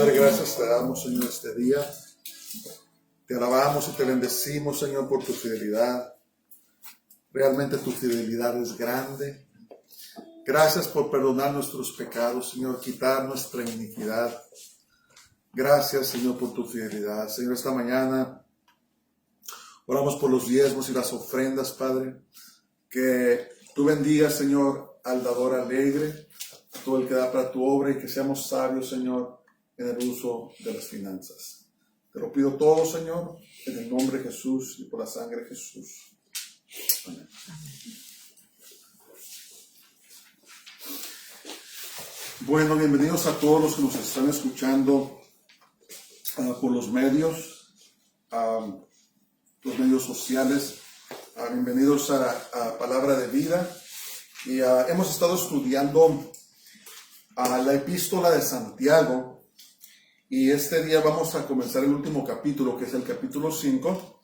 Padre, gracias te damos, Señor, este día. Te alabamos y te bendecimos, Señor, por tu fidelidad. Realmente tu fidelidad es grande. Gracias por perdonar nuestros pecados, Señor, quitar nuestra iniquidad. Gracias, Señor, por tu fidelidad. Señor, esta mañana oramos por los diezmos y las ofrendas, Padre. Que tú bendigas, Señor, al dador alegre, a todo el que da para tu obra, y que seamos sabios, Señor, en el uso de las finanzas. Te lo pido todo, Señor, en el nombre de Jesús y por la sangre de Jesús. Amén. Bueno, bienvenidos a todos los que nos están escuchando por los medios sociales. Bienvenidos a Palabra de Vida. Y hemos estado estudiando la epístola de Santiago. Y este día vamos a comenzar el último capítulo, que es el capítulo 5.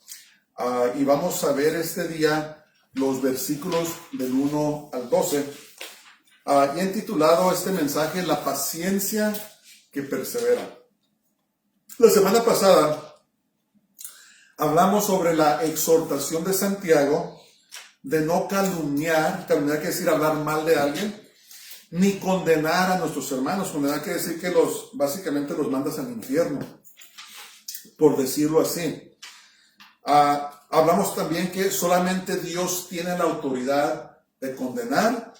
Y vamos a ver este día los versículos del 1 al 12. Y he titulado este mensaje La paciencia que persevera. La semana pasada hablamos sobre la exhortación de Santiago de no calumniar quiere decir hablar mal de alguien, ni condenar a nuestros hermanos. Condenar quiere decir que básicamente los mandas al infierno, por decirlo así. Hablamos también que solamente Dios tiene la autoridad de condenar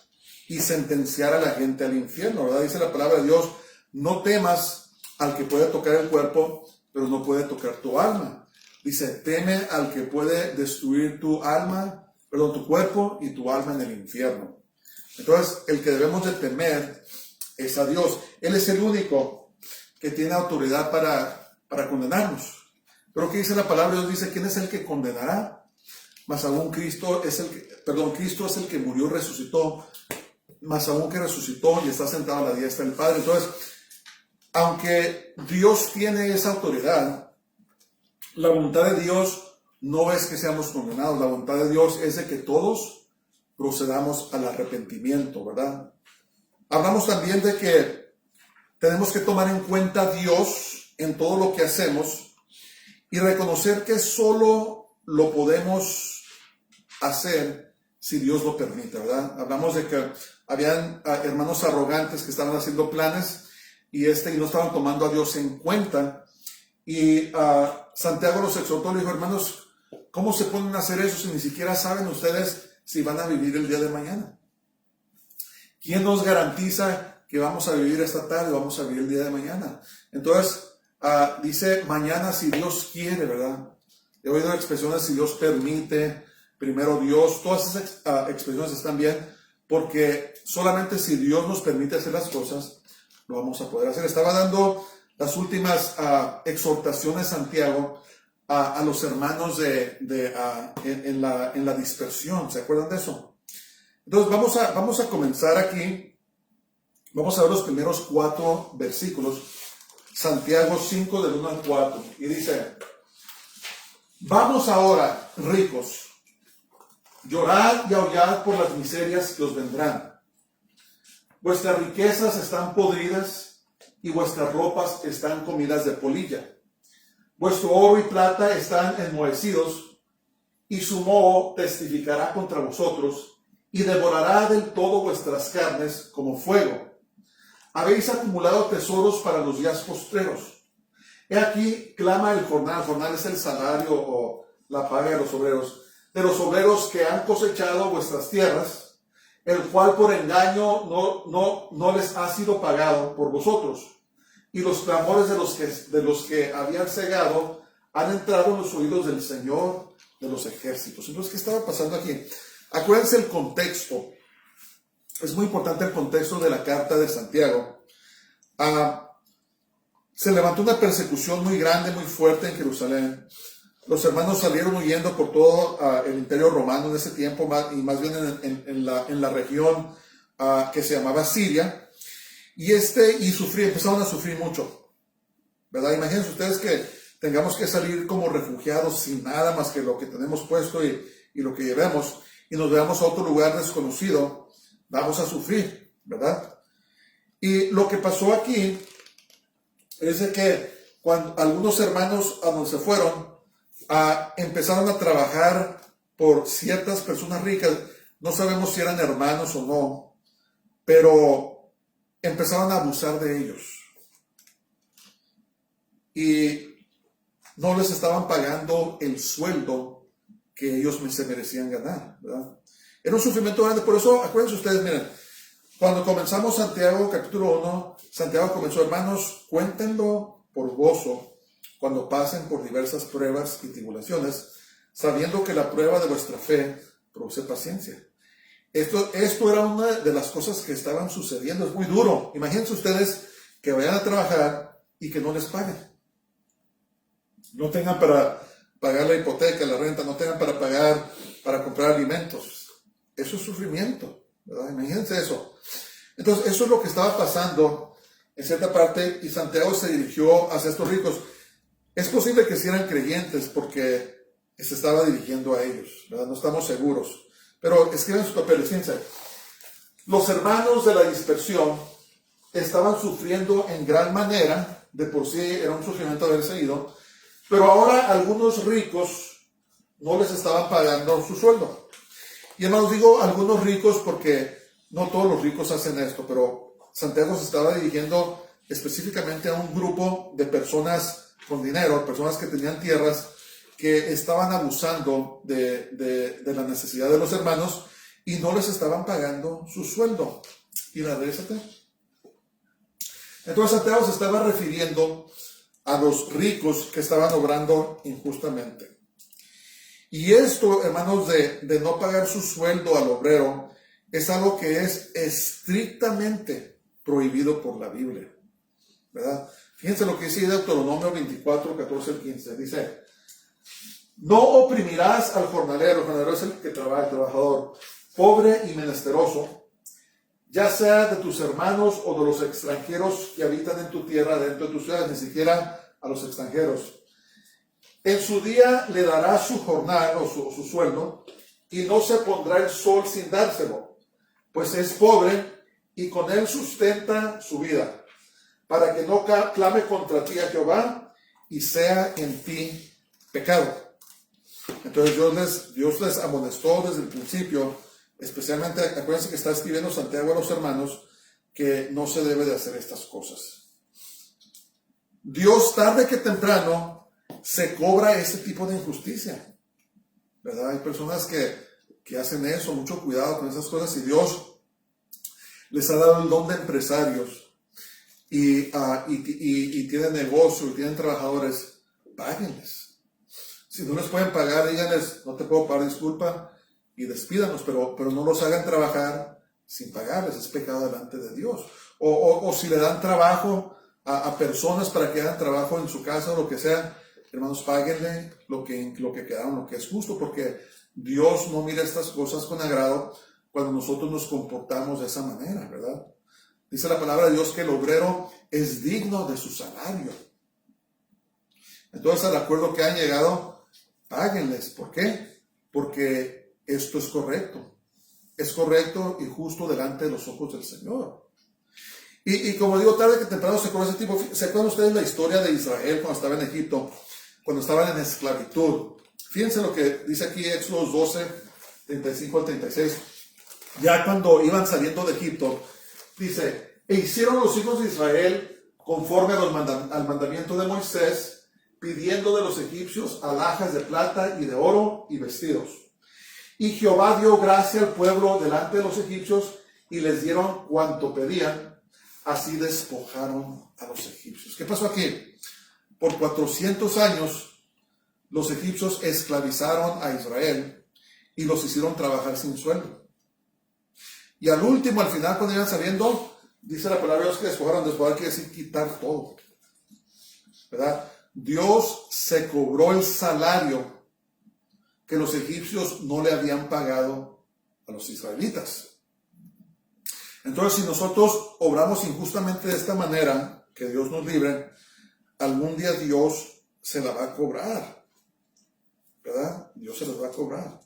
y sentenciar a la gente al infierno, ¿verdad? Dice la palabra de Dios: no temas al que puede tocar el cuerpo, pero no puede tocar tu alma. Dice: teme al que puede destruir tu cuerpo y tu alma en el infierno. Entonces, el que debemos de temer es a Dios. Él es el único que tiene autoridad para condenarnos. Pero ¿qué dice la palabra de Dios? Dice: ¿quién es el que condenará? Más aún Cristo es el que murió y resucitó. Más aún que resucitó y está sentado a la diestra del Padre. Entonces, aunque Dios tiene esa autoridad, la voluntad de Dios no es que seamos condenados. La voluntad de Dios es de que todos procedamos al arrepentimiento, ¿verdad? Hablamos también de que tenemos que tomar en cuenta a Dios en todo lo que hacemos y reconocer que solo lo podemos hacer si Dios lo permite, ¿verdad? Hablamos de que habían hermanos arrogantes que estaban haciendo planes y no estaban tomando a Dios en cuenta. Y Santiago los exhortó, le dijo: hermanos, ¿cómo se pueden hacer eso si ni siquiera saben ustedes si van a vivir el día de mañana? ¿Quién nos garantiza que vamos a vivir esta tarde, vamos a vivir el día de mañana? Entonces, dice mañana si Dios quiere, ¿verdad? He oído expresiones si Dios permite, primero Dios. Todas esas expresiones están bien, porque solamente si Dios nos permite hacer las cosas, lo vamos a poder hacer. Estaba dando las últimas exhortaciones Santiago a los hermanos en la dispersión. ¿Se acuerdan de eso? Entonces vamos a comenzar aquí. Vamos a ver los primeros 4 versículos. Santiago 5 del 1 al 4. Y dice: vamos ahora, ricos, llorad y aullad por las miserias que os vendrán. Vuestras riquezas están podridas y vuestras ropas están comidas de polilla. Vuestro oro y plata están enmohecidos, y su moho testificará contra vosotros, y devorará del todo vuestras carnes como fuego. Habéis acumulado tesoros para los días postreros. He aquí clama el jornal. Jornal es el salario o la paga de los obreros que han cosechado vuestras tierras, el cual por engaño no les ha sido pagado por vosotros. Y los clamores de los que habían cegado han entrado en los oídos del Señor de los ejércitos. Entonces, ¿qué estaba pasando aquí? Acuérdense el contexto. Es muy importante el contexto de la carta de Santiago. Se levantó una persecución muy grande, muy fuerte en Jerusalén. Los hermanos salieron huyendo por todo el imperio romano en ese tiempo, y más bien en la región que se llamaba Siria. Y empezaron a sufrir mucho, ¿verdad? Imagínense ustedes que tengamos que salir como refugiados sin nada más que lo que tenemos puesto y lo que llevemos, y nos veamos a otro lugar desconocido. Vamos a sufrir, ¿verdad? Y lo que pasó aquí Dice que cuando algunos hermanos a donde se fueron, empezaron a trabajar por ciertas personas ricas. No sabemos si eran hermanos o no, pero empezaron a abusar de ellos. Y no les estaban pagando el sueldo que ellos se merecían ganar, ¿verdad? Era un sufrimiento grande. Por eso, acuérdense ustedes, miren, cuando comenzamos Santiago capítulo 1, Santiago comenzó: hermanos, cuéntenlo por gozo cuando pasen por diversas pruebas y tribulaciones, sabiendo que la prueba de vuestra fe produce paciencia. Esto era una de las cosas que estaban sucediendo. Es muy duro. Imagínense ustedes que vayan a trabajar y que no les paguen. No tengan para pagar la hipoteca, la renta, no tengan para comprar alimentos. Eso es sufrimiento, ¿verdad? Imagínense eso. Entonces, eso es lo que estaba pasando en cierta parte, y Santiago se dirigió hacia estos ricos. Es posible que sí eran creyentes porque se estaba dirigiendo a ellos, ¿verdad? No estamos seguros. Pero escriben sus papeles, fíjense. Los hermanos de la dispersión estaban sufriendo en gran manera. De por sí era un sufrimiento haberse ido. Pero ahora algunos ricos no les estaban pagando su sueldo. Y hermanos, digo algunos ricos porque no todos los ricos hacen esto, pero Santiago se estaba dirigiendo específicamente a un grupo de personas con dinero, personas que tenían tierras, que estaban abusando de la necesidad de los hermanos y no les estaban pagando su sueldo. Y la regresate. Entonces Santiago se estaba refiriendo a los ricos que estaban obrando injustamente. Y esto, hermanos, de no pagar su sueldo al obrero, es algo que es estrictamente prohibido por la Biblia, ¿verdad? Fíjense lo que dice Deuteronomio 24, 14 al 15. Dice: no oprimirás al jornalero. El jornalero es el que trabaja, el trabajador, pobre y menesteroso, ya sea de tus hermanos o de los extranjeros que habitan en tu tierra, dentro de tus ciudades, ni siquiera a los extranjeros. En su día le dará su jornal o su sueldo, y no se pondrá el sol sin dárselo, pues es pobre y con él sustenta su vida, para que no clame contra ti a Jehová y sea en ti pecado. Entonces Dios les amonestó desde el principio, especialmente, acuérdense que está escribiendo Santiago a los hermanos, que no se debe de hacer estas cosas. Dios, tarde que temprano, se cobra ese tipo de injusticia, ¿verdad? Hay personas que hacen eso. Mucho cuidado con esas cosas. Y Dios les ha dado el don de empresarios y tienen negocio y tienen trabajadores, páguenles. Si no les pueden pagar, díganles: no te puedo pagar, disculpa, y despídanos, pero no los hagan trabajar sin pagarles. Es pecado delante de Dios. O si le dan trabajo a personas para que hagan trabajo en su casa o lo que sea, hermanos, páguenle lo que quedaron, lo que es justo, porque Dios no mira estas cosas con agrado cuando nosotros nos comportamos de esa manera, ¿verdad? Dice la palabra de Dios que el obrero es digno de su salario. Entonces, al acuerdo que han llegado, páguenles. ¿Por qué? Porque esto es correcto. Es correcto y justo delante de los ojos del Señor. Y como digo, tarde que temprano se conoce ese tipo. ¿Se acuerdan ustedes la historia de Israel cuando estaba en Egipto? Cuando estaban en esclavitud. Fíjense lo que dice aquí Éxodo 12, 35 al 36. Ya cuando iban saliendo de Egipto, dice: e hicieron los hijos de Israel conforme al mandamiento de Moisés, pidiendo de los egipcios alhajas de plata y de oro y vestidos. Y Jehová dio gracia al pueblo delante de los egipcios, y les dieron cuanto pedían. Así despojaron a los egipcios. ¿Qué pasó aquí? Por 400 años los egipcios esclavizaron a Israel y los hicieron trabajar sin sueldo. Y al último, al final, cuando iban saliendo, dice la palabra de Dios que despojaron. Despojar quiere decir quitar todo, ¿verdad? Dios se cobró el salario que los egipcios no le habían pagado a los israelitas. Entonces, si nosotros obramos injustamente de esta manera, que Dios nos libre, algún día Dios se la va a cobrar, ¿verdad? Dios se las va a cobrar.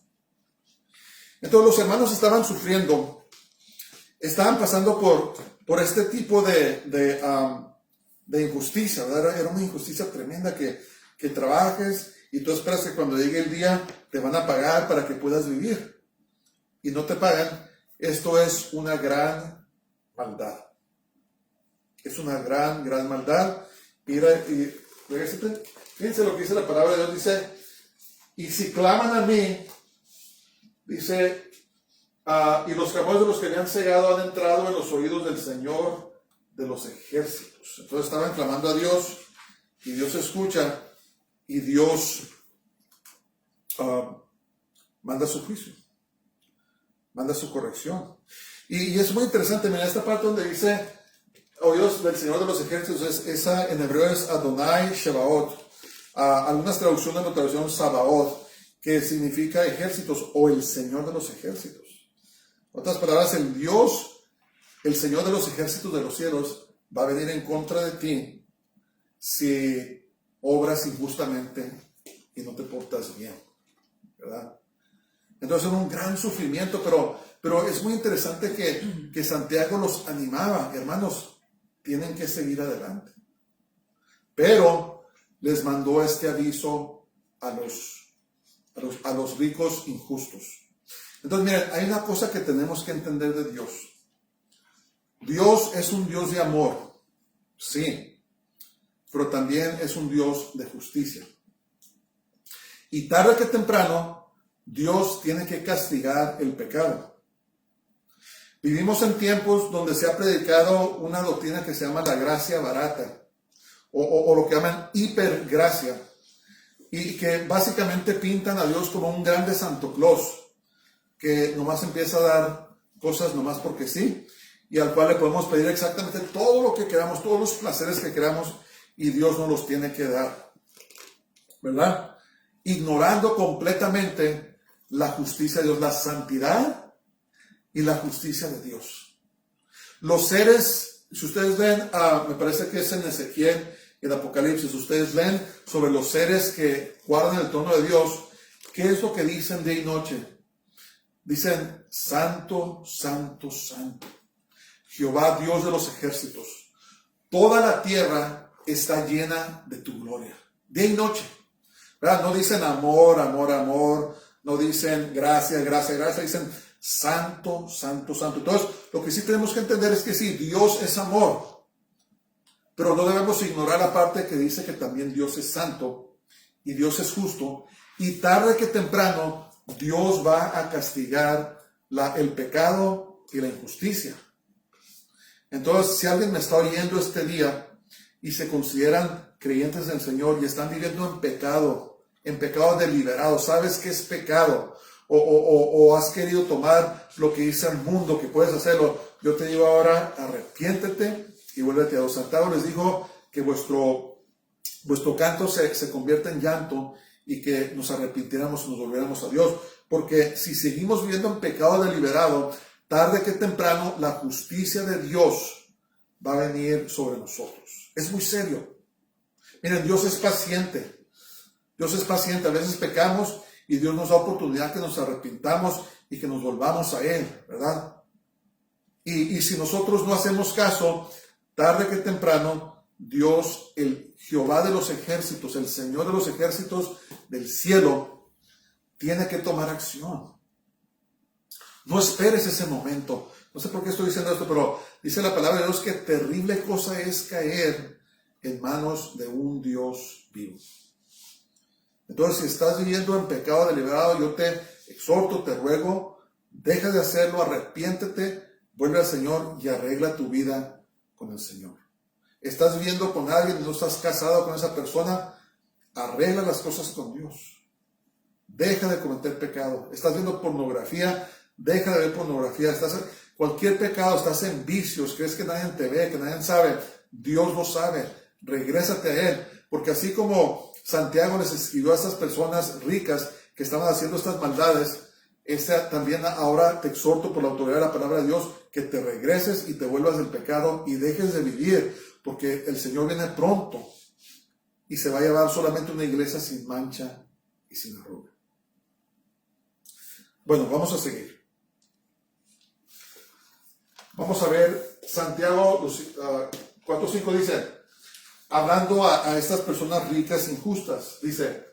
Entonces los hermanos estaban sufriendo, estaban pasando por este tipo de de injusticia, ¿verdad? Era una injusticia tremenda que trabajes y tú esperas que cuando llegue el día te van a pagar para que puedas vivir y no te pagan. Esto es una gran maldad. Es una gran maldad. Mira, y fíjense lo que dice la palabra de Dios. Dice, y si claman a mí, dice, y los clamores de los que me han cegado han entrado en los oídos del Señor de los ejércitos. Entonces estaban clamando a Dios y Dios escucha y Dios manda su juicio, manda su corrección. Y es muy interesante, mira esta parte donde dice oídos del Señor de los ejércitos, esa en hebreo es Adonai Shebaot. Algunas traducciones lo traducción Sabaoth, que significa ejércitos o el Señor de los ejércitos. En otras palabras, el Dios, el Señor de los ejércitos de los cielos, va a venir en contra de ti si obras injustamente y no te portas bien, ¿verdad? Entonces es un gran sufrimiento, pero es muy interesante que Santiago los animaba, hermanos, tienen que seguir adelante. Pero les mandó este aviso a los ricos injustos. Entonces, miren, hay una cosa que tenemos que entender de Dios. Dios es un Dios de amor, sí, pero también es un Dios de justicia. Y tarde que temprano, Dios tiene que castigar el pecado. Vivimos en tiempos donde se ha predicado una doctrina que se llama la gracia barata, o lo que llaman hipergracia, y que básicamente pintan a Dios como un grande Santo Claus, que nomás empieza a dar cosas nomás porque sí, y al cual le podemos pedir exactamente todo lo que queramos, todos los placeres que queramos, y Dios nos los tiene que dar, ¿verdad? Ignorando completamente la justicia de Dios, la santidad y la justicia de Dios. Los seres, si ustedes ven, me parece que es en Ezequiel, en Apocalipsis, ustedes leen sobre los seres que guardan el trono de Dios, ¿qué es lo que dicen día y noche? Dicen, santo, santo, santo, Jehová Dios de los ejércitos, toda la tierra está llena de tu gloria, día y noche, ¿verdad? No dicen amor, amor, amor, no dicen gracias, gracias, gracias, dicen santo, santo, santo. Entonces, lo que sí tenemos que entender es que sí, Dios es amor, pero no debemos ignorar la parte que dice que también Dios es santo y Dios es justo, y tarde que temprano Dios va a castigar el pecado y la injusticia. Entonces, si alguien me está oyendo este día y se consideran creyentes del Señor y están viviendo en pecado deliberado, ¿sabes qué es pecado? O has querido tomar lo que dice el mundo, que puedes hacerlo, yo te digo ahora, arrepiéntete y vuélvete a Dios. Santiago les dijo que vuestro canto se convierta en llanto y que nos arrepintiéramos y nos volviéramos a Dios. Porque si seguimos viviendo en pecado deliberado, tarde que temprano la justicia de Dios va a venir sobre nosotros. Es muy serio. Miren, Dios es paciente. Dios es paciente. A veces pecamos y Dios nos da oportunidad que nos arrepintamos y que nos volvamos a Él, ¿verdad? Y si nosotros no hacemos caso, tarde que temprano, Dios, el Jehová de los ejércitos, el Señor de los ejércitos del cielo, tiene que tomar acción. No esperes ese momento. No sé por qué estoy diciendo esto, pero dice la palabra de Dios que terrible cosa es caer en manos de un Dios vivo. Entonces, si estás viviendo en pecado deliberado, yo te exhorto, te ruego, deja de hacerlo, arrepiéntete, vuelve al Señor y arregla tu vida con el Señor. Estás viviendo con alguien y no estás casado con esa persona, arregla las cosas con Dios. Deja de cometer pecado. Estás viendo pornografía, deja de ver pornografía. Cualquier pecado, estás en vicios, crees que nadie te ve, que nadie sabe. Dios lo sabe. Regrésate a Él. Porque así como Santiago les escribió a estas personas ricas que estaban haciendo estas maldades, también ahora te exhorto por la autoridad de la palabra de Dios que te regreses y te vuelvas del pecado y dejes de vivir, porque el Señor viene pronto y se va a llevar solamente una iglesia sin mancha y sin arruga. Bueno, vamos a seguir. Vamos a ver Santiago 4:5 dice: hablando a estas personas ricas e injustas. Dice,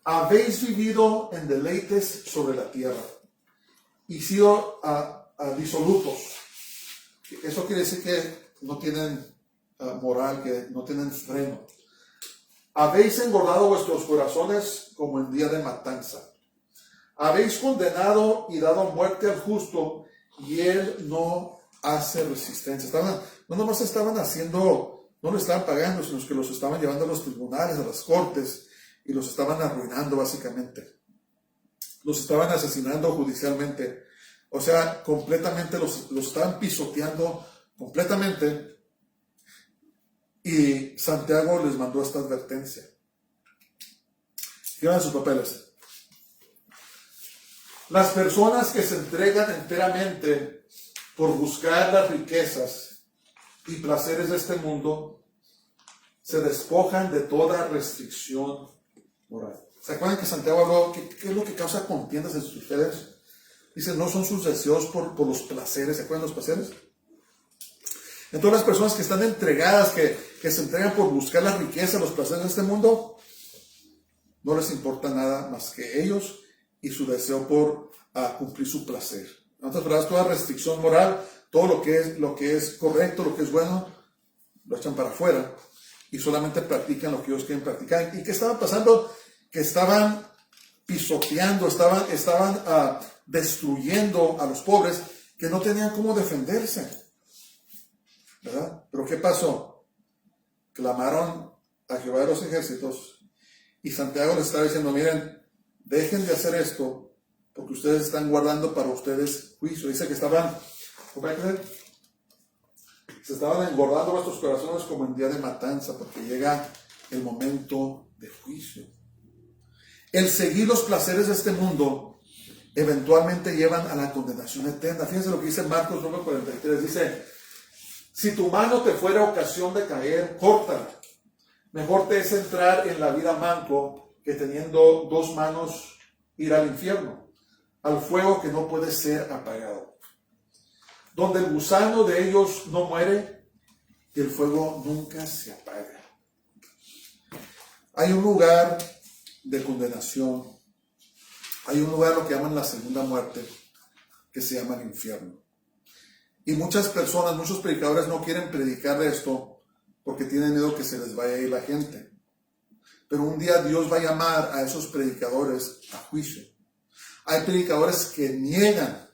habéis vivido en deleites sobre la tierra y sido disolutos. Eso quiere decir que no tienen moral, que no tienen freno. Habéis engordado vuestros corazones como en día de matanza. Habéis condenado y dado muerte al justo y él no hace resistencia. No nomás estaban haciendo, no le estaban pagando, sino que los estaban llevando a los tribunales, a las cortes, y los estaban arruinando básicamente. Los estaban asesinando judicialmente. O sea, completamente los estaban pisoteando completamente. Y Santiago les mandó esta advertencia. Escriban sus papeles. Las personas que se entregan enteramente por buscar las riquezas y placeres de este mundo se despojan de toda restricción moral. ¿Se acuerdan que Santiago habló? ¿Qué es lo que causa contiendas en ustedes? Dice, no son sus deseos por los placeres. ¿Se acuerdan de los placeres? Entonces las personas que están entregadas, que se entregan por buscar la riqueza, los placeres de este mundo, no les importa nada más que ellos y su deseo por cumplir su placer. En otras palabras, toda restricción moral, todo lo que es correcto, lo que es bueno, lo echan para afuera y solamente practican lo que ellos quieren practicar. ¿Y qué estaba pasando? Que estaban pisoteando, estaban destruyendo a los pobres que no tenían cómo defenderse. ¿Verdad? Pero ¿qué pasó? Clamaron a Jehová de los ejércitos y Santiago les estaba diciendo, miren, dejen de hacer esto porque ustedes están guardando para ustedes juicio. Dice que estaban, ¿cómo es que se estaban engordando vuestros corazones como en día de matanza porque llega el momento de juicio. El seguir los placeres de este mundo eventualmente llevan a la condenación eterna. Fíjense lo que dice Marcos 9:43. Dice, si tu mano te fuera ocasión de caer, córtala. Mejor te es entrar en la vida manco que teniendo dos manos ir al infierno, al fuego que no puede ser apagado, donde el gusano de ellos no muere y el fuego nunca se apaga. Hay un lugar de condenación, hay un lugar, lo que llaman la segunda muerte, que se llama el infierno. Y muchas personas, muchos predicadores no quieren predicar esto porque tienen miedo que se les vaya a ir la gente. Pero un día Dios va a llamar a esos predicadores a juicio. Hay predicadores que niegan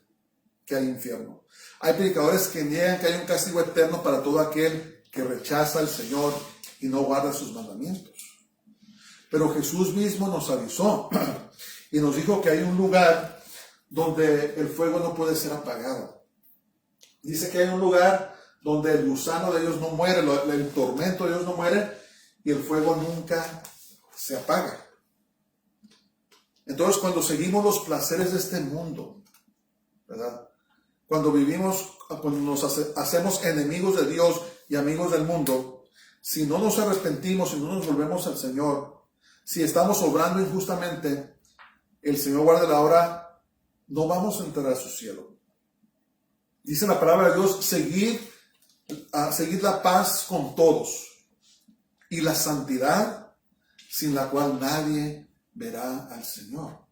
que hay infierno. Hay predicadores que niegan que hay un castigo eterno para todo aquel que rechaza al Señor y no guarda sus mandamientos. Pero Jesús mismo nos avisó y nos dijo que hay un lugar donde el fuego no puede ser apagado. Dice que hay un lugar donde el gusano de ellos no muere, el tormento de ellos no muere y el fuego nunca se apaga. Entonces, cuando seguimos los placeres de este mundo, ¿verdad? Cuando nos hacemos enemigos de Dios y amigos del mundo, si no nos arrepentimos, si no nos volvemos al Señor, si estamos obrando injustamente, el Señor guarde la hora, no vamos a entrar a su cielo. Dice la palabra de Dios, seguid la paz con todos y la santidad sin la cual nadie verá al Señor.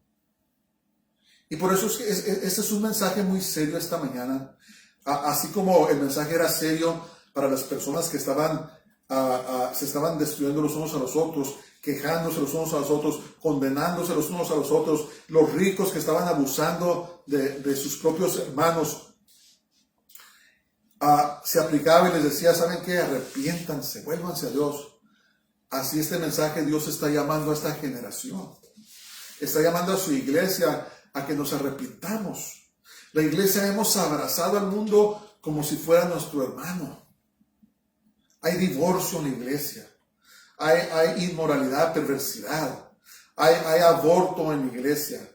Y por eso este es un mensaje muy serio esta mañana, así como el mensaje era serio para las personas que se estaban destruyendo los unos a los otros, quejándose los unos a los otros, condenándose los unos a los otros, los ricos que estaban abusando de sus propios hermanos. Se aplicaba y les decía, ¿saben qué? Arrepiéntanse, vuélvanse a Dios. Así este mensaje Dios está llamando a esta generación. Está llamando a su iglesia a que nos arrepintamos. La iglesia hemos abrazado al mundo como si fuera nuestro hermano. Hay divorcio en la iglesia. Hay inmoralidad, perversidad. Hay aborto en la iglesia.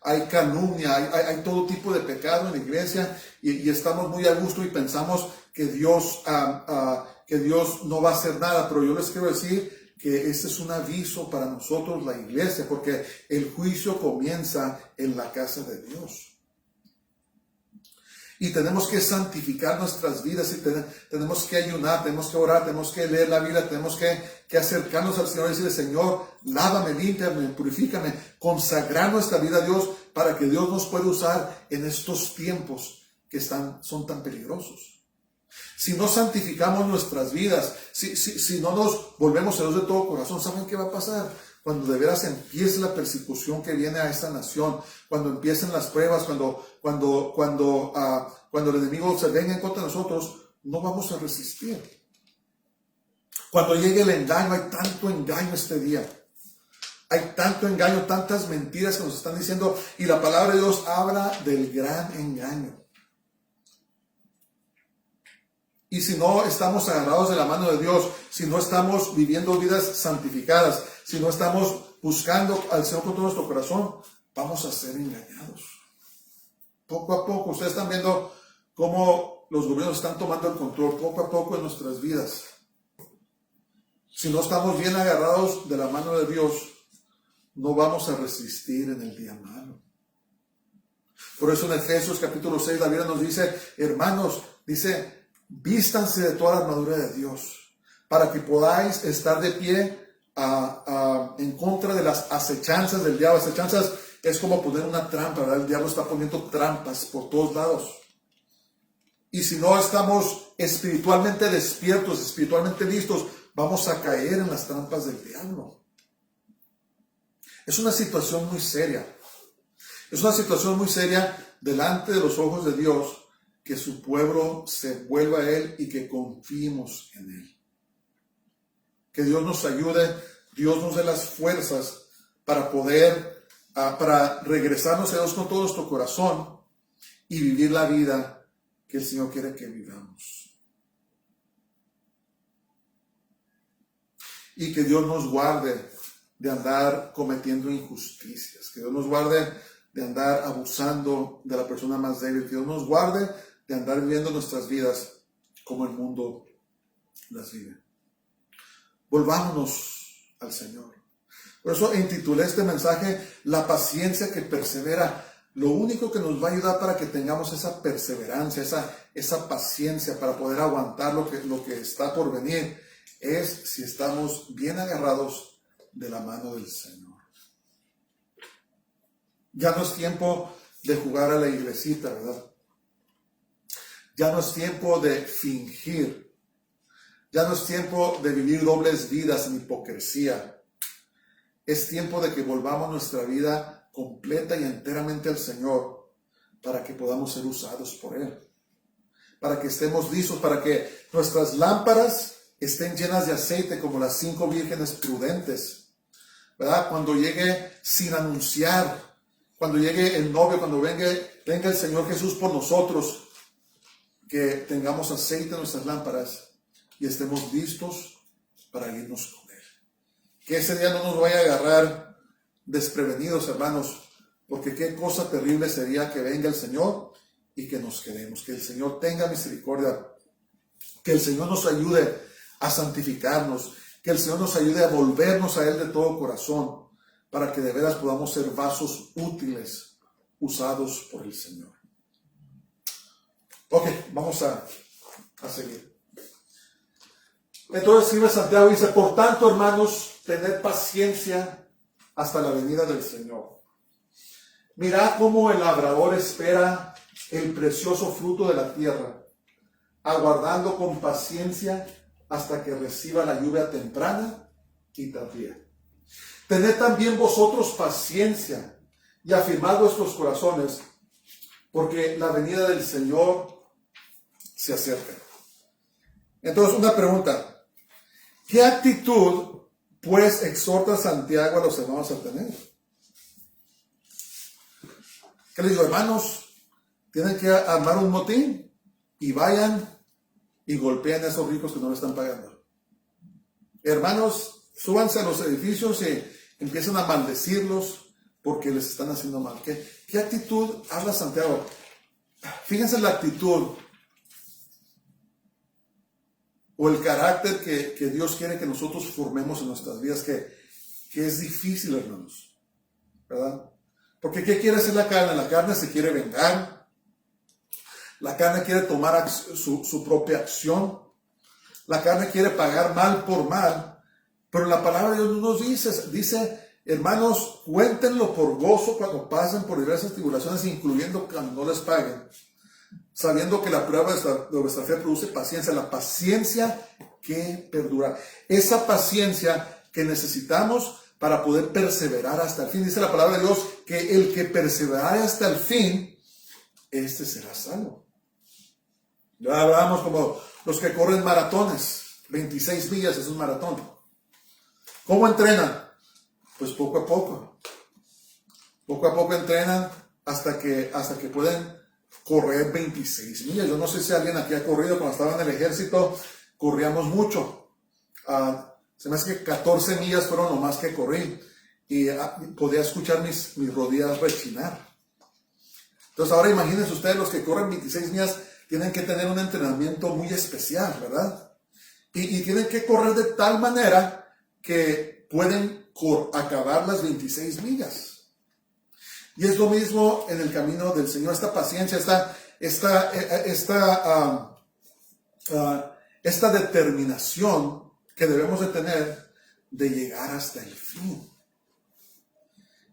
Hay calumnia, hay todo tipo de pecado en la iglesia y estamos muy a gusto y pensamos que Dios no va a hacer nada. Pero yo les quiero decir que este es un aviso para nosotros, la iglesia, porque el juicio comienza en la casa de Dios. Y tenemos que santificar nuestras vidas y tenemos que ayunar, tenemos que orar, tenemos que leer la Biblia, tenemos que acercarnos al Señor y decirle, Señor, lávame, límpiame, purifícame, consagrar nuestra vida a Dios para que Dios nos pueda usar en estos tiempos que son tan peligrosos. Si no santificamos nuestras vidas, si no nos volvemos a Dios de todo corazón, ¿saben qué va a pasar? Cuando de veras empiece la persecución que viene a esta nación, cuando empiecen las pruebas, cuando el enemigo se venga en contra de nosotros, no vamos a resistir. Cuando llegue el engaño, hay tanto engaño este día. Hay tanto engaño, tantas mentiras que nos están diciendo, y la palabra de Dios habla del gran engaño. Y si no estamos agarrados de la mano de Dios, si no estamos viviendo vidas santificadas, si no estamos buscando al Señor con todo nuestro corazón, vamos a ser engañados. Poco a poco, ustedes están viendo cómo los gobiernos están tomando el control poco a poco en nuestras vidas. Si no estamos bien agarrados de la mano de Dios, no vamos a resistir en el día malo. Por eso en Efesios capítulo 6 la Biblia nos dice, hermanos, dice, vístanse de toda la armadura de Dios, para que podáis estar de pie en contra de las acechanzas del diablo. Acechanzas es como poner una trampa, ¿verdad? El diablo está poniendo trampas por todos lados. Y si no estamos espiritualmente despiertos, espiritualmente listos, vamos a caer en las trampas del diablo. Es una situación muy seria. Es una situación muy seria delante de los ojos de Dios, que su pueblo se vuelva a Él y que confiemos en Él. Que Dios nos ayude, Dios nos dé las fuerzas para poder, para regresarnos a Dios con todo nuestro corazón y vivir la vida que el Señor quiere que vivamos. Y que Dios nos guarde de andar cometiendo injusticias, que Dios nos guarde de andar abusando de la persona más débil, que Dios nos guarde de andar viviendo nuestras vidas como el mundo las vive. Volvámonos al Señor. Por eso intitulé este mensaje, La paciencia que persevera. Lo único que nos va a ayudar para que tengamos esa perseverancia, esa paciencia para poder aguantar lo que está por venir, es si estamos bien agarrados de la mano del Señor. Ya no es tiempo de jugar a la iglesita, ¿verdad? Ya no es tiempo de fingir. Ya no es tiempo de vivir dobles vidas en hipocresía. Es tiempo de que volvamos nuestra vida completa y enteramente al Señor para que podamos ser usados por Él. Para que estemos listos, para que nuestras lámparas estén llenas de aceite como las 5 vírgenes prudentes, ¿verdad? Cuando llegue sin anunciar, cuando llegue el novio, cuando venga el Señor Jesús por nosotros, que tengamos aceite en nuestras lámparas y estemos listos para irnos con Él. Que ese día no nos vaya a agarrar desprevenidos, hermanos, porque qué cosa terrible sería que venga el Señor y que nos quedemos. Que el Señor tenga misericordia, que el Señor nos ayude a santificarnos, que el Señor nos ayude a volvernos a Él de todo corazón, para que de veras podamos ser vasos útiles, usados por el Señor. Ok, vamos a seguir. Entonces escribe Santiago y dice, por tanto, hermanos, tened paciencia hasta la venida del Señor. Mirad cómo el labrador espera el precioso fruto de la tierra, aguardando con paciencia hasta que reciba la lluvia temprana y tardía. Tened también vosotros paciencia y afirmad vuestros corazones, porque la venida del Señor se acerca. Entonces, una pregunta. ¿Qué actitud, pues, exhorta Santiago a los hermanos a tener? ¿Qué les digo, hermanos? Tienen que armar un motín y vayan y golpeen a esos ricos que no le están pagando. Hermanos, súbanse a los edificios y empiezan a maldecirlos porque les están haciendo mal. ¿Qué actitud habla Santiago? Fíjense la actitud o el carácter que Dios quiere que nosotros formemos en nuestras vidas, que es difícil, hermanos, ¿verdad? Porque ¿qué quiere hacer la carne? La carne se quiere vengar, La carne quiere tomar su propia acción. La carne quiere pagar mal por mal. Pero la palabra de Dios nos dice, hermanos, cuéntenlo por gozo cuando pasen por diversas tribulaciones, incluyendo cuando no les paguen, sabiendo que la prueba de vuestra fe produce paciencia, la paciencia que perdura. Esa paciencia que necesitamos para poder perseverar hasta el fin. Dice la palabra de Dios que el que perseverare hasta el fin, este será salvo. Ya hablábamos como los que corren maratones, 26 millas es un maratón. ¿Cómo entrenan? Pues poco a poco. Poco a poco entrenan hasta que pueden correr 26 millas. Yo no sé si alguien aquí ha corrido. Cuando estaba en el ejército, corríamos mucho. Se me hace que 14 millas fueron lo más que corrí. Y podía escuchar mis rodillas rechinar. Entonces ahora imagínense ustedes, los que corren 26 millas tienen que tener un entrenamiento muy especial, ¿verdad? Y tienen que correr de tal manera que pueden acabar las 26 millas. Y es lo mismo en el camino del Señor, esta paciencia, esta determinación que debemos de tener de llegar hasta el fin.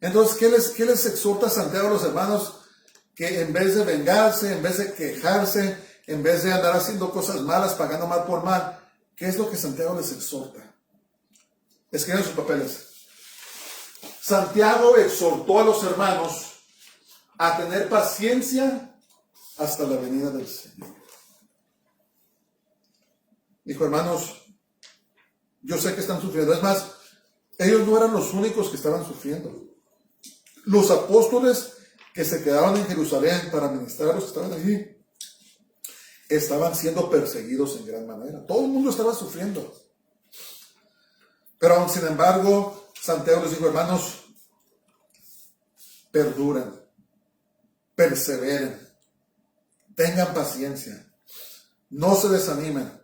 Entonces, ¿qué les exhorta Santiago a los hermanos? Que en vez de vengarse, en vez de quejarse, en vez de andar haciendo cosas malas, pagando mal por mal, ¿qué es lo que Santiago les exhorta? Escriban sus papeles. Santiago exhortó a los hermanos a tener paciencia hasta la venida del Señor. Dijo, hermanos, yo sé que están sufriendo. Es más, ellos no eran los únicos que estaban sufriendo. Los apóstoles que se quedaban en Jerusalén para ministrar a los que estaban allí, estaban siendo perseguidos en gran manera. Todo el mundo estaba sufriendo. Pero aún sin embargo, Santiago les dijo, hermanos, perduren, perseveren, tengan paciencia, no se desanimen,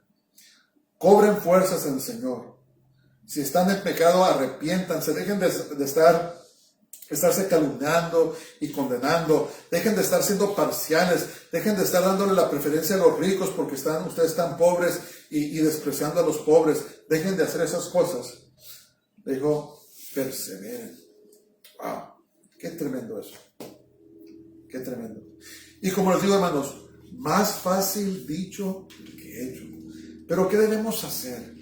cobren fuerzas en el Señor. Si están en pecado, arrepiéntanse, dejen de estarse calumniando y condenando, dejen de estar siendo parciales, dejen de estar dándole la preferencia a los ricos porque ustedes están pobres y despreciando a los pobres. Dejen de hacer esas cosas. Dijo, perseveren. Wow, qué tremendo eso. Qué tremendo. Y como les digo, hermanos, más fácil dicho que hecho. Pero ¿qué debemos hacer?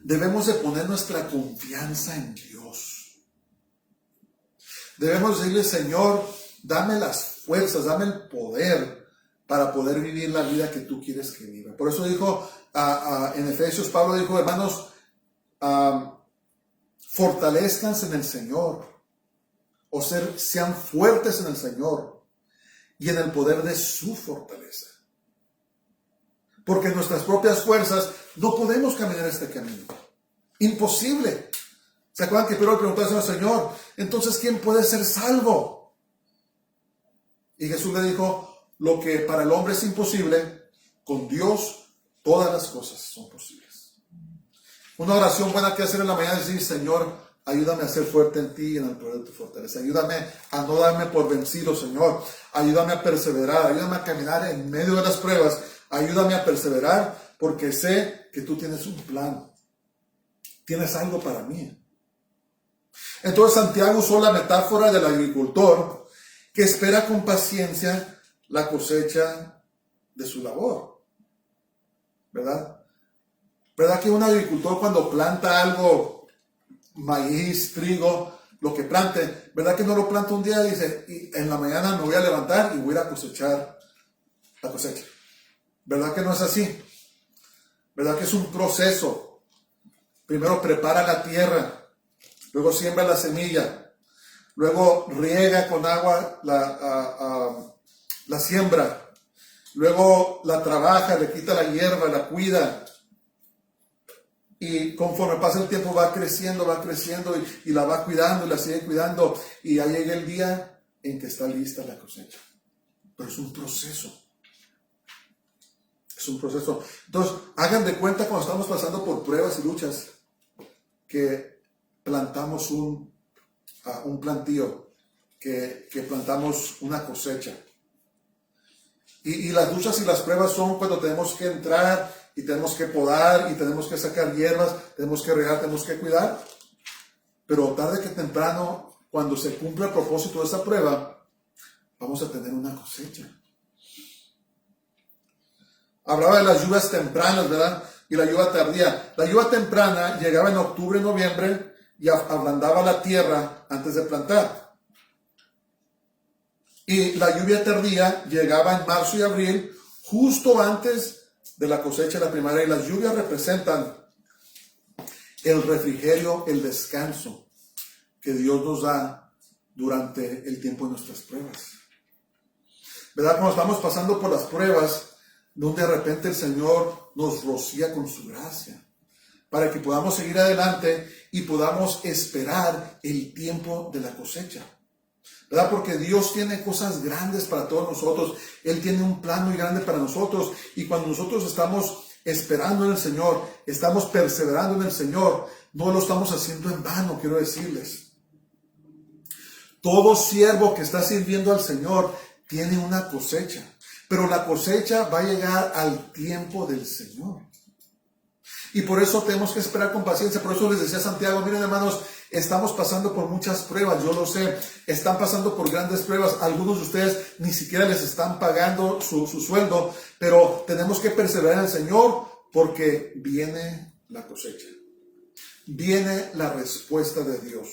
Debemos de poner nuestra confianza en Dios. Debemos decirle, Señor, dame las fuerzas, dame el poder para poder vivir la vida que tú quieres que viva. Por eso dijo en Efesios, Pablo dijo, hermanos, fortalezcanse en el Señor, o sean fuertes en el Señor y en el poder de su fortaleza. Porque en nuestras propias fuerzas no podemos caminar este camino. Imposible. ¿Se acuerdan que Pedro le preguntó al Señor, entonces quién puede ser salvo? Y Jesús le dijo, lo que para el hombre es imposible, con Dios todas las cosas son posibles. Una oración buena que hacer en la mañana es decir, Señor, ayúdame a ser fuerte en ti y en el poder de tu fortaleza. Ayúdame a no darme por vencido, Señor. Ayúdame a perseverar, ayúdame a caminar en medio de las pruebas. Ayúdame a perseverar porque sé que tú tienes un plan. Tienes algo para mí. Entonces Santiago usó la metáfora del agricultor que espera con paciencia la cosecha de su labor. ¿Verdad? ¿Verdad que un agricultor cuando planta algo, maíz, trigo, lo que plante, ¿verdad que no lo planta un día y dice, y en la mañana me voy a levantar y voy a ir a cosechar la cosecha? ¿Verdad que no es así? ¿Verdad que es un proceso? Primero prepara la tierra, luego siembra la semilla, luego riega con agua la siembra, luego la trabaja, le quita la hierba, la cuida. Y conforme pasa el tiempo va creciendo y la va cuidando y la sigue cuidando. Y ya llega el día en que está lista la cosecha. Pero es un proceso. Es un proceso. Entonces, hagan de cuenta cuando estamos pasando por pruebas y luchas que plantamos un plantío, que plantamos una cosecha. Y las luchas y las pruebas son cuando tenemos que entrar y tenemos que podar y tenemos que sacar hierbas, tenemos que regar, tenemos que cuidar. Pero tarde que temprano, cuando se cumple el propósito de esa prueba, vamos a tener una cosecha. Hablaba de las lluvias tempranas, ¿verdad? Y la lluvia tardía. La lluvia temprana llegaba en octubre, noviembre y ablandaba la tierra antes de plantar. Y la lluvia tardía llegaba en marzo y abril, justo antes de la cosecha de la primavera. Y las lluvias representan el refrigerio, el descanso que Dios nos da durante el tiempo de nuestras pruebas. ¿Verdad? Cuando estamos pasando por las pruebas, donde de repente el Señor nos rocía con su gracia, para que podamos seguir adelante y podamos esperar el tiempo de la cosecha. ¿Verdad? Porque Dios tiene cosas grandes para todos nosotros. Él tiene un plan muy grande para nosotros. Y cuando nosotros estamos esperando en el Señor, estamos perseverando en el Señor, no lo estamos haciendo en vano, quiero decirles. Todo siervo que está sirviendo al Señor tiene una cosecha. Pero la cosecha va a llegar al tiempo del Señor. Y por eso tenemos que esperar con paciencia. Por eso les decía Santiago, miren hermanos, estamos pasando por muchas pruebas, yo lo sé. Están pasando por grandes pruebas. Algunos de ustedes ni siquiera les están pagando su sueldo. Pero tenemos que perseverar en el Señor porque viene la cosecha. Viene la respuesta de Dios.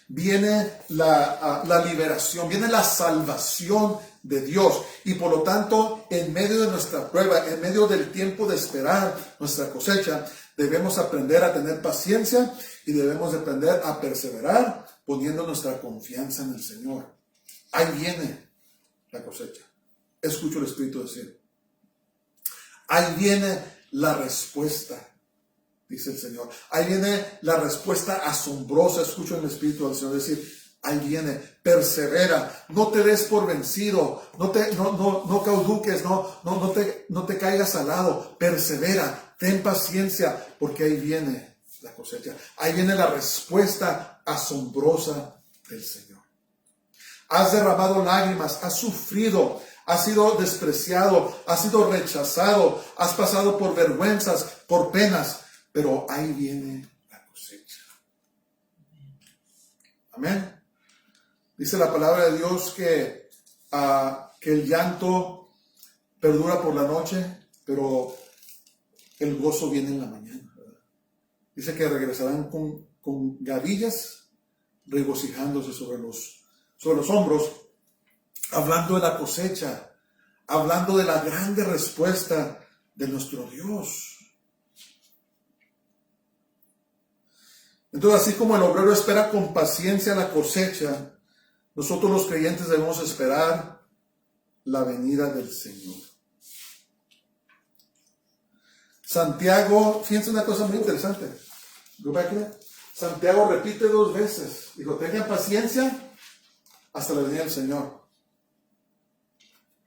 Viene la liberación, viene la salvación de Dios. Y por lo tanto, en medio de nuestra prueba, en medio del tiempo de esperar nuestra cosecha, debemos aprender a tener paciencia y debemos aprender a perseverar poniendo nuestra confianza en el Señor. Ahí viene la cosecha. Escucho el Espíritu decir. Ahí viene la respuesta, dice el Señor. Ahí viene la respuesta asombrosa. Escucho el Espíritu del Señor decir, ahí viene, persevera, no te des por vencido, no cauduques, no te caigas al lado, persevera, ten paciencia, porque ahí viene la cosecha. Ahí viene la respuesta asombrosa del Señor. Has derramado lágrimas, has sufrido, has sido despreciado, has sido rechazado, has pasado por vergüenzas, por penas, pero ahí viene la cosecha. Amén. Dice la palabra de Dios que el llanto perdura por la noche, pero el gozo viene en la mañana, ¿verdad? Dice que regresarán con gavillas, regocijándose sobre los hombros, hablando de la cosecha, hablando de la grande respuesta de nuestro Dios. Entonces, así como el obrero espera con paciencia la cosecha, nosotros los creyentes debemos esperar la venida del Señor. Santiago, fíjense una cosa muy interesante. Santiago repite 2 veces. Dijo, tengan paciencia hasta la venida del Señor.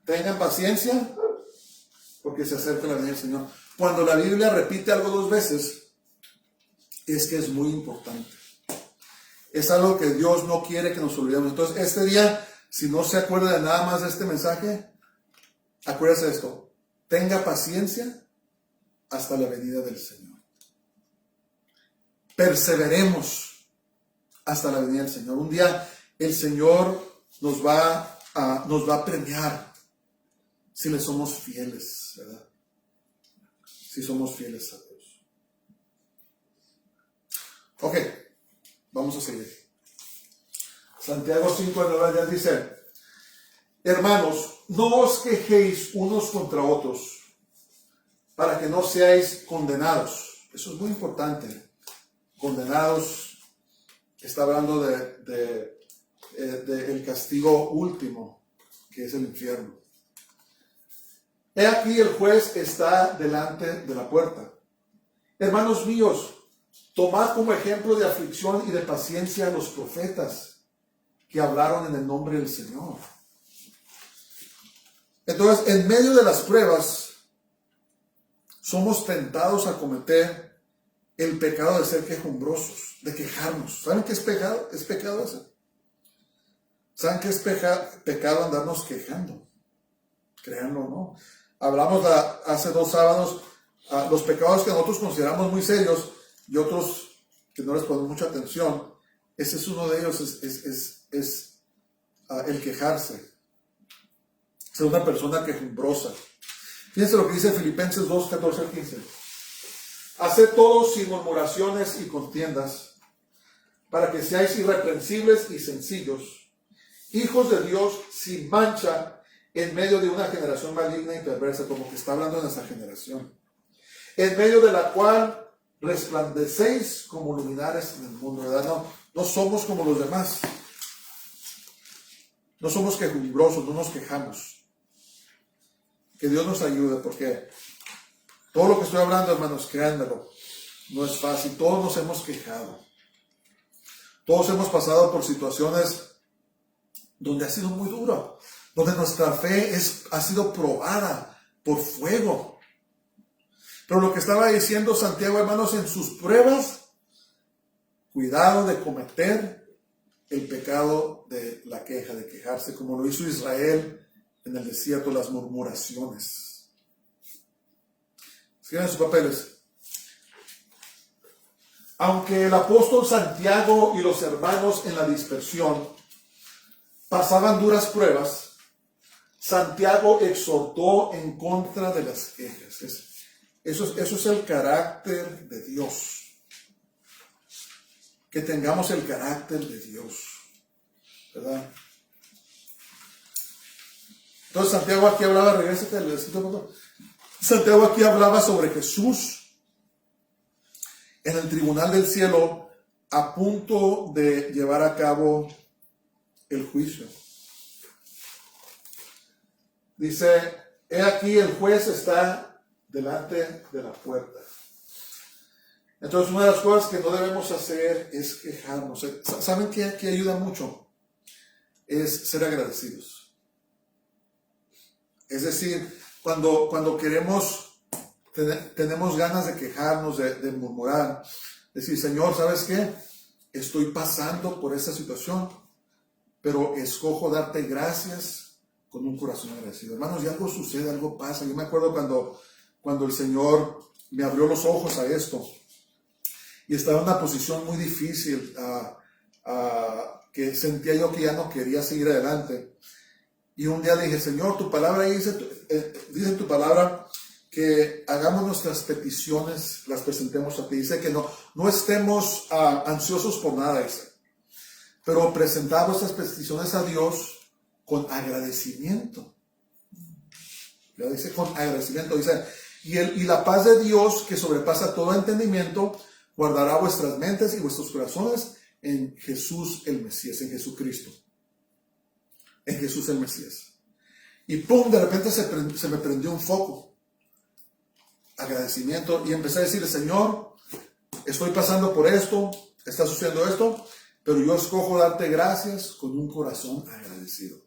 Tengan paciencia porque se acerca la venida del Señor. Cuando la Biblia repite algo 2 veces, es que es muy importante. Es algo que Dios no quiere que nos olvidemos. Entonces, este día, si no se acuerda de nada más de este mensaje, acuérdese de esto. Tenga paciencia hasta la venida del Señor. Perseveremos hasta la venida del Señor. Un día el Señor nos va a premiar si le somos fieles, ¿verdad? Si somos fieles a Dios. Ok. Vamos a seguir. Santiago 5:9 ya dice, hermanos, no os quejéis unos contra otros, para que no seáis condenados. Eso es muy importante. Condenados, está hablando de el castigo último, que es el infierno. He aquí el juez está delante de la puerta. Hermanos míos, tomad como ejemplo de aflicción y de paciencia a los profetas que hablaron en el nombre del Señor. Entonces, en medio de las pruebas, somos tentados a cometer el pecado de ser quejumbrosos, de quejarnos. ¿Saben qué es pecado? Es pecado eso. ¿Saben qué es pecado? Andarnos quejando. créanlo, ¿no? Hablamos hace 2 sábados, los pecados que nosotros consideramos muy serios y otros que no les ponemos mucha atención. Ese es uno de ellos, es el quejarse. Ser una persona quejumbrosa. Fíjense lo que dice Filipenses 2, 14 al 15. Haced todo sin murmuraciones y contiendas, para que seáis irreprensibles y sencillos, hijos de Dios sin mancha, en medio de una generación maligna y perversa, como que está hablando de nuestra generación, en medio de la cual resplandecéis como luminares en el mundo, ¿verdad? No somos como los demás. No somos quejumbrosos, no nos quejamos. Que Dios nos ayude, porque todo lo que estoy hablando, hermanos, créanmelo, no es fácil. Todos nos hemos quejado. Todos hemos pasado por situaciones donde ha sido muy duro, donde nuestra fe ha sido probada por fuego. Pero lo que estaba diciendo Santiago, hermanos, en sus pruebas, cuidado de cometer el pecado de la queja, de quejarse, como lo hizo Israel en el desierto, las murmuraciones. Escriban sus papeles. Aunque el apóstol Santiago y los hermanos en la dispersión pasaban duras pruebas, Santiago exhortó en contra de las quejas. Eso es el carácter de Dios. Que tengamos el carácter de Dios, ¿verdad? Entonces Santiago aquí hablaba, regrésate al versículo. Santiago aquí hablaba sobre Jesús en el tribunal del cielo, a punto de llevar a cabo el juicio. Dice, he aquí el juez está delante de la puerta. Entonces, una de las cosas que no debemos hacer es quejarnos. ¿Saben qué ayuda mucho? Es ser agradecidos. Es decir, cuando queremos, tenemos ganas de quejarnos, de murmurar, decir, Señor, ¿sabes qué? Estoy pasando por esta situación, pero escojo darte gracias con un corazón agradecido. Hermanos, y algo sucede, algo pasa. Yo me acuerdo cuando el Señor me abrió los ojos a esto. Y estaba en una posición muy difícil, que sentía yo que ya no quería seguir adelante. Y un día dije, Señor, tu palabra dice en tu palabra que hagamos nuestras peticiones, las presentemos a ti. Dice que no estemos ansiosos por nada, dice. Pero presentamos estas peticiones a Dios con agradecimiento. Ya dice con agradecimiento. Dice, y la paz de Dios, que sobrepasa todo entendimiento, guardará vuestras mentes y vuestros corazones en Jesús el Mesías, en Jesucristo. En Jesús el Mesías. Y pum, de repente se me prendió un foco. Agradecimiento. Y empecé a decirle, Señor, estoy pasando por esto, está sucediendo esto, pero yo escojo darte gracias con un corazón agradecido.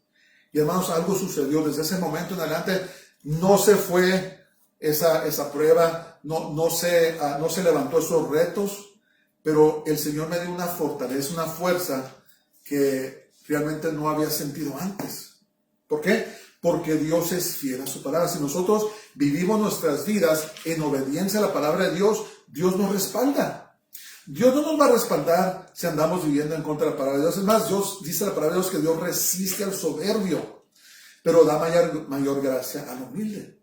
Y hermanos, algo sucedió. Desde ese momento en adelante no se fue esa prueba, no se levantó esos retos, pero el Señor me dio una fortaleza, una fuerza que realmente no había sentido antes. ¿Por qué? Porque Dios es fiel a su palabra. Si nosotros vivimos nuestras vidas en obediencia a la palabra de Dios, Dios nos respalda. Dios no nos va a respaldar si andamos viviendo en contra de la palabra de Dios. Es más, Dios dice la palabra de Dios que Dios resiste al soberbio, pero da mayor gracia al humilde.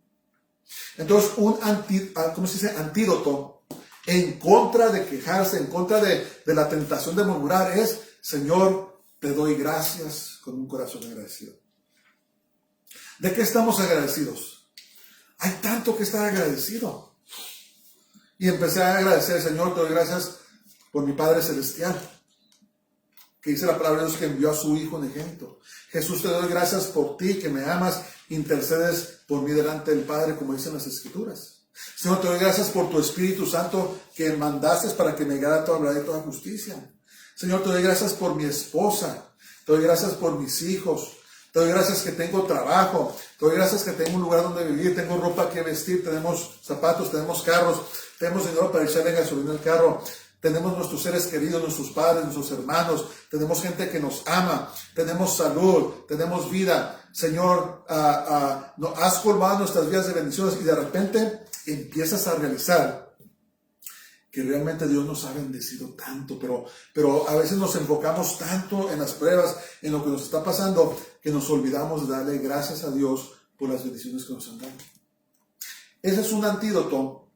Entonces, un antídoto en contra de quejarse, en contra de la tentación de murmurar es, Señor, te doy gracias con un corazón agradecido. ¿De qué estamos agradecidos? Hay tanto que estar agradecido. Y empecé a agradecer, Señor, te doy gracias por mi Padre Celestial, que dice la palabra de Dios que envió a su Hijo unigénito. Jesús, te doy gracias por ti, que me amas, intercedes por mí delante del Padre, como dicen las Escrituras. Señor, te doy gracias por tu Espíritu Santo que mandaste para que me guiara toda verdad y toda justicia. Señor, te doy gracias por mi esposa, te doy gracias por mis hijos, te doy gracias que tengo trabajo, te doy gracias que tengo un lugar donde vivir, tengo ropa que vestir, tenemos zapatos, tenemos carros, tenemos dinero para echarle gasolina al carro. tenemos nuestros seres queridos, nuestros padres, nuestros hermanos, tenemos gente que nos ama, tenemos salud, tenemos vida. Señor, has colmado nuestras vidas de bendiciones y de repente empiezas a realizar que realmente Dios nos ha bendecido tanto, pero a veces nos enfocamos tanto en las pruebas, en lo que nos está pasando, que nos olvidamos de darle gracias a Dios por las bendiciones que nos han dado. Ese es un antídoto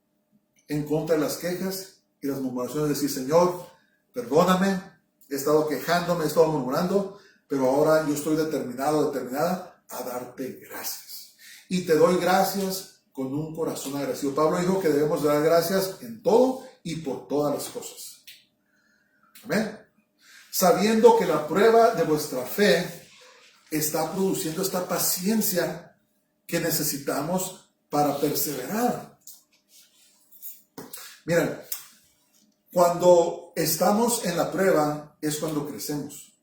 en contra de las quejas y las murmuraciones, de decir, Señor, perdóname, he estado quejándome, he estado murmurando, pero ahora yo estoy determinada a darte gracias. Y te doy gracias con un corazón agradecido. Pablo dijo que debemos dar gracias en todo y por todas las cosas. Amén. Sabiendo que la prueba de vuestra fe está produciendo esta paciencia que necesitamos para perseverar. Miren, cuando estamos en la prueba es cuando crecemos.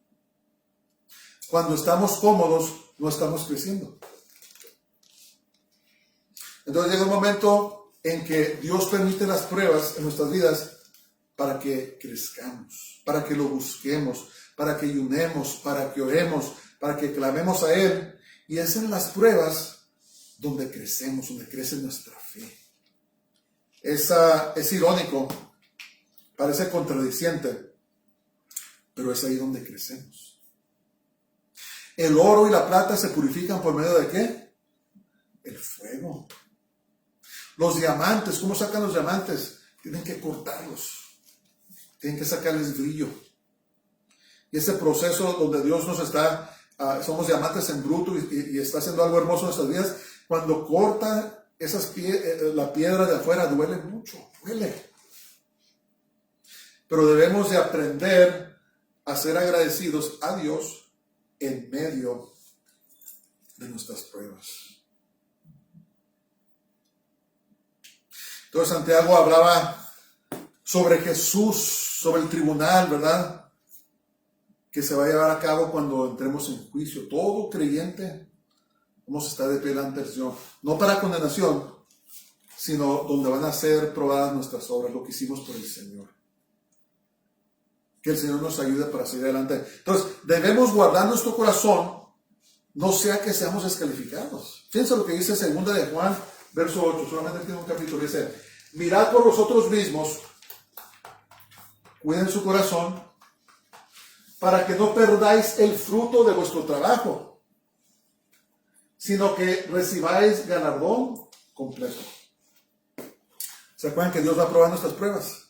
Cuando estamos cómodos, no estamos creciendo. Entonces llega un momento en que Dios permite las pruebas en nuestras vidas para que crezcamos, para que lo busquemos, para que ayunemos, para que oremos, para que clamemos a Él. Y es en las pruebas donde crecemos, donde crece nuestra fe. Es irónico, parece contradiciente, pero es ahí donde crecemos. El oro y la plata se purifican por medio de ¿qué? El fuego. Los diamantes, ¿cómo sacan los diamantes? Tienen que cortarlos, tienen que sacarles brillo. Y ese proceso donde Dios nos está, somos diamantes en bruto y está haciendo algo hermoso en nuestras vidas, cuando corta la piedra de afuera duele mucho, duele. Pero debemos de aprender a ser agradecidos a Dios en medio de nuestras pruebas. Entonces Santiago hablaba sobre Jesús, sobre el tribunal, ¿verdad? Que se va a llevar a cabo cuando entremos en juicio. Todo creyente vamos a estar de pie delante del Señor. No para condenación, sino donde van a ser probadas nuestras obras, lo que hicimos por el Señor. Que el Señor nos ayude para seguir adelante. Entonces, debemos guardar nuestro corazón, no sea que seamos descalificados. Fíjense lo que dice 2 de Juan, verso 8, solamente tiene un capítulo, dice, mirad por vosotros mismos, cuiden su corazón, para que no perdáis el fruto de vuestro trabajo, sino que recibáis galardón completo. ¿Se acuerdan que Dios va a probar nuestras pruebas?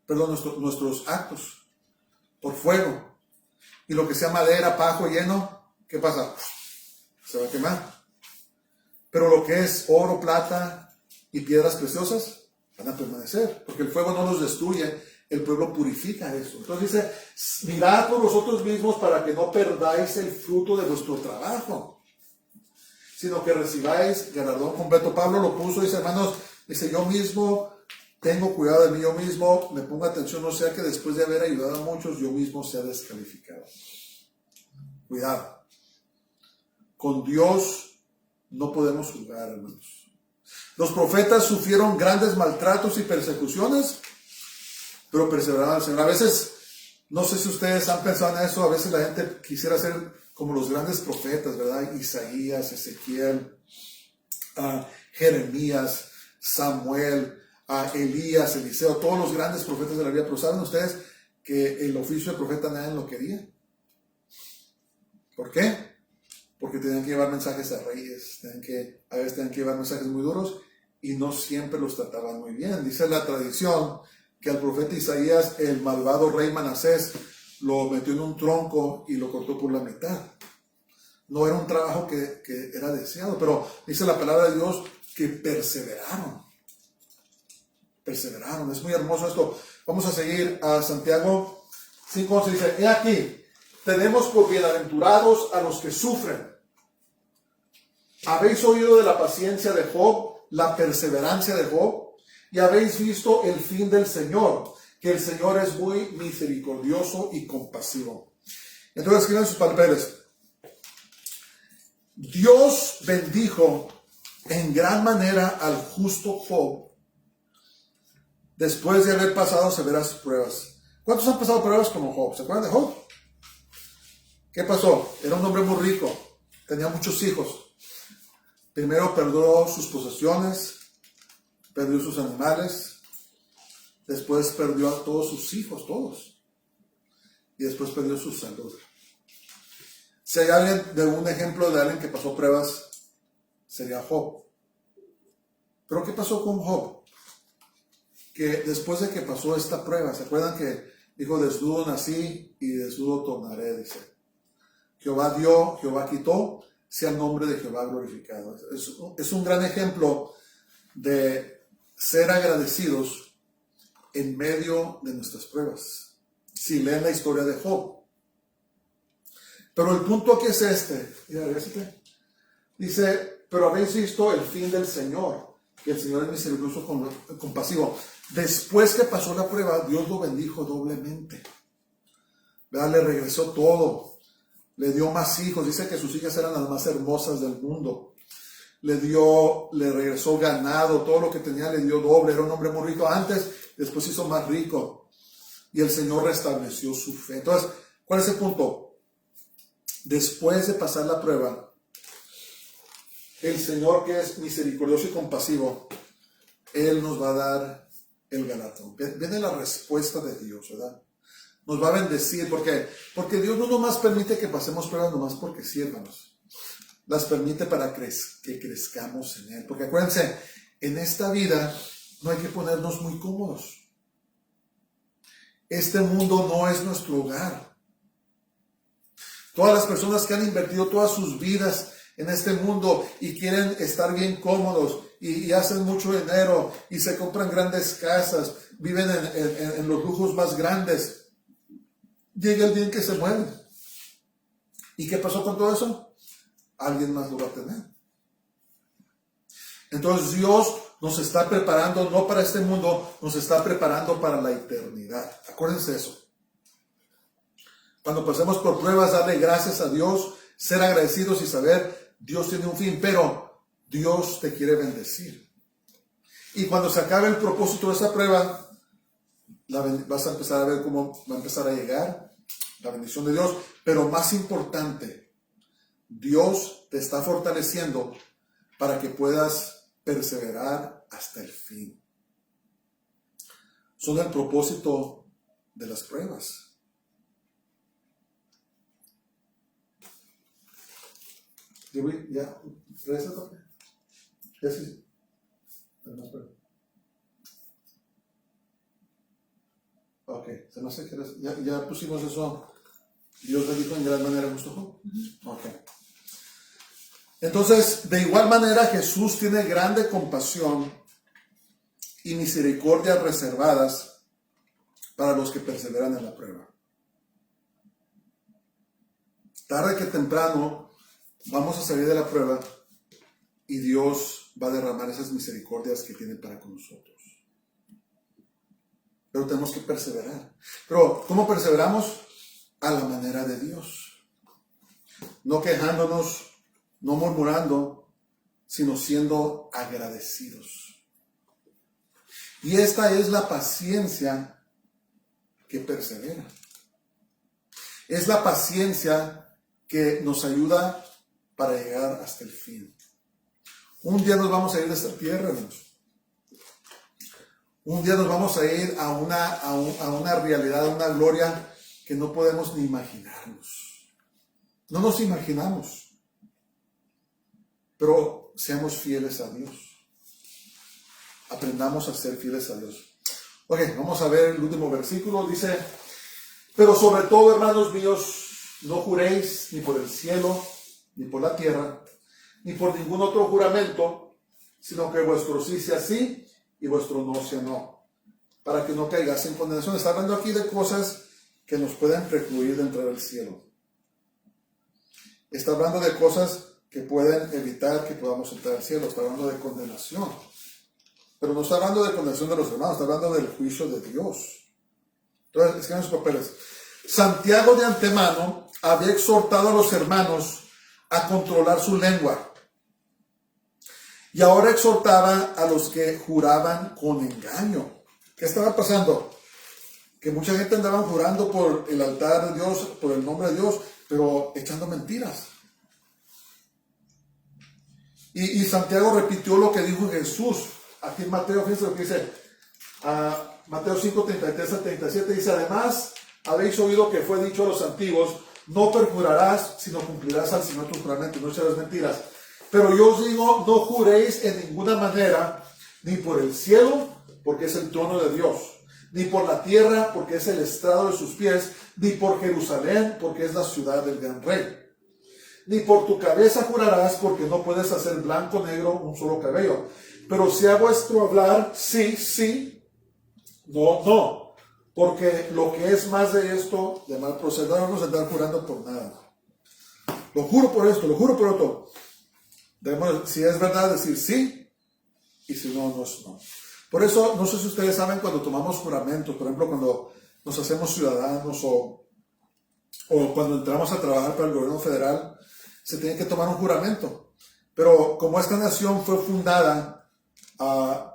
Perdón, nuestros actos, por fuego. Y lo que sea madera, pajo, lleno, ¿qué pasa? Se va a quemar. Pero lo que es oro, plata y piedras preciosas van a permanecer, porque el fuego no los destruye, el pueblo purifica eso. Entonces dice, mirad por vosotros mismos para que no perdáis el fruto de vuestro trabajo, sino que recibáis galardón completo. Pablo lo puso, dice, hermanos, dice, yo mismo tengo cuidado de mí, yo mismo me pongo atención, no sea que después de haber ayudado a muchos, yo mismo sea descalificado. Cuidado. Con Dios no podemos jugar, hermanos. Los profetas sufrieron grandes maltratos y persecuciones, pero perseveraron al Señor. A veces, no sé si ustedes han pensado en eso, a veces la gente quisiera ser como los grandes profetas, ¿verdad? Isaías, Ezequiel, Jeremías, Samuel, Elías, Eliseo, todos los grandes profetas de la Biblia. Pero ¿saben ustedes que el oficio de profeta nadie lo quería? ¿Por qué? Porque tenían que llevar mensajes a reyes, a veces tenían que llevar mensajes muy duros y no siempre los trataban muy bien. Dice la tradición que al profeta Isaías, el malvado rey Manasés lo metió en un tronco y lo cortó por la mitad. No era un trabajo que era deseado, pero dice la palabra de Dios que perseveraron. Perseveraron, es muy hermoso esto. Vamos a seguir a Santiago 5:11, dice, he aquí, tenemos por bienaventurados a los que sufren. Habéis oído de la paciencia de Job, la perseverancia de Job, y habéis visto el fin del Señor, que el Señor es muy misericordioso y compasivo. Entonces escriban sus papeles. Dios bendijo en gran manera al justo Job después de haber pasado severas pruebas. ¿Cuántos han pasado pruebas como Job? ¿Se acuerdan de Job? ¿Qué pasó? Era un hombre muy rico, tenía muchos hijos. Primero perdió sus posesiones, perdió sus animales, después perdió a todos sus hijos, todos. Y después perdió su salud. Si hay alguien de un ejemplo de alguien que pasó pruebas, sería Job. Pero ¿qué pasó con Job? Que después de que pasó esta prueba, ¿se acuerdan que dijo, desnudo nací y desnudo tornaré? Dice, Jehová dio, Jehová quitó, sea el nombre de Jehová glorificado. Es un gran ejemplo de ser agradecidos en medio de nuestras pruebas. Si leen la historia de Job. Pero el punto aquí es este. Dice, pero habéis visto el fin del Señor, que el Señor es misericordioso, compasivo. Después que pasó la prueba, Dios lo bendijo doblemente. ¿Verdad? Le regresó todo. Le dio más hijos. Dice que sus hijas eran las más hermosas del mundo. Le regresó ganado. Todo lo que tenía le dio doble. Era un hombre muy rico antes, después se hizo más rico. Y el Señor restableció su fe. Entonces, ¿cuál es el punto? Después de pasar la prueba, el Señor, que es misericordioso y compasivo, Él nos va a dar el galardón. Viene la respuesta de Dios, ¿verdad? Nos va a bendecir. ¿Por qué? Porque Dios no nomás permite que pasemos pruebas nomás porque sí, hermanos. Las permite para que crezcamos en Él. Porque acuérdense, en esta vida no hay que ponernos muy cómodos. Este mundo no es nuestro hogar. Todas las personas que han invertido todas sus vidas en este mundo y quieren estar bien cómodos y hacen mucho dinero y se compran grandes casas, viven en los lujos más grandes. Llega el día en que se mueren. ¿Y qué pasó con todo eso? Alguien más lo va a tener. Entonces Dios nos está preparando, no para este mundo, nos está preparando para la eternidad. Acuérdense de eso. Cuando pasemos por pruebas, darle gracias a Dios, ser agradecidos y saber, Dios tiene un fin, pero Dios te quiere bendecir. Y cuando se acabe el propósito de esa prueba, vas a empezar a ver cómo va a empezar a llegar la bendición de Dios. Pero más importante, Dios te está fortaleciendo para que puedas perseverar hasta el fin. Son el propósito de las pruebas. Ya, ya sí. Ok, se me hace que ya pusimos eso. Dios le dijo en gran manera justo. Ok. Entonces, de igual manera, Jesús tiene grande compasión y misericordia reservadas para los que perseveran en la prueba. Tarde que temprano vamos a salir de la prueba y Dios va a derramar esas misericordias que tiene para con nosotros. Pero tenemos que perseverar. Pero, ¿cómo perseveramos? A la manera de Dios. No quejándonos, no murmurando, sino siendo agradecidos. Y esta es la paciencia que persevera. Es la paciencia que nos ayuda para llegar hasta el fin. Un día nos vamos a ir de esta tierra, hermanos. Un día nos vamos a ir a una realidad, a una gloria que no podemos ni imaginarnos. No nos imaginamos. Pero seamos fieles a Dios. Aprendamos a ser fieles a Dios. Ok, vamos a ver el último versículo. Dice, pero sobre todo, hermanos míos, no juréis ni por el cielo, ni por la tierra, ni por ningún otro juramento, sino que vuestro sí sea sí y vuestro no sea no, para que no caigas en condenación. Está hablando aquí de cosas que nos pueden precluir de entrar al cielo. Está hablando de cosas que pueden evitar que podamos entrar al cielo. Está hablando de condenación. Pero no está hablando de condenación de los hermanos, está hablando del juicio de Dios. Entonces, escriban sus papeles. Santiago de antemano había exhortado a los hermanos a controlar su lengua. Y ahora exhortaba a los que juraban con engaño. ¿Qué estaba pasando? Que mucha gente andaba jurando por el altar de Dios, por el nombre de Dios, pero echando mentiras. Y Santiago repitió lo que dijo Jesús. Aquí en Mateo, fíjense lo que dice, Mateo 5, 33 al 37, dice, además, habéis oído que fue dicho a los antiguos, no perjurarás, sino cumplirás al Señor tu juramento, no echarás mentiras. Pero yo os digo, no juréis en ninguna manera, ni por el cielo, porque es el trono de Dios, ni por la tierra, porque es el estrado de sus pies, ni por Jerusalén, porque es la ciudad del gran rey. Ni por tu cabeza jurarás, porque no puedes hacer blanco o negro un solo cabello. Pero sea vuestro hablar, sí, sí, no, no. Porque lo que es más de esto, de mal proceder, no vamos a andar jurando por nada. Lo juro por esto, lo juro por otro. Debemos, si es verdad, decir sí, y si no, no es no. Por eso, no sé si ustedes saben, cuando tomamos juramentos, por ejemplo, cuando nos hacemos ciudadanos o cuando entramos a trabajar para el gobierno federal, se tiene que tomar un juramento. Pero como esta nación fue fundada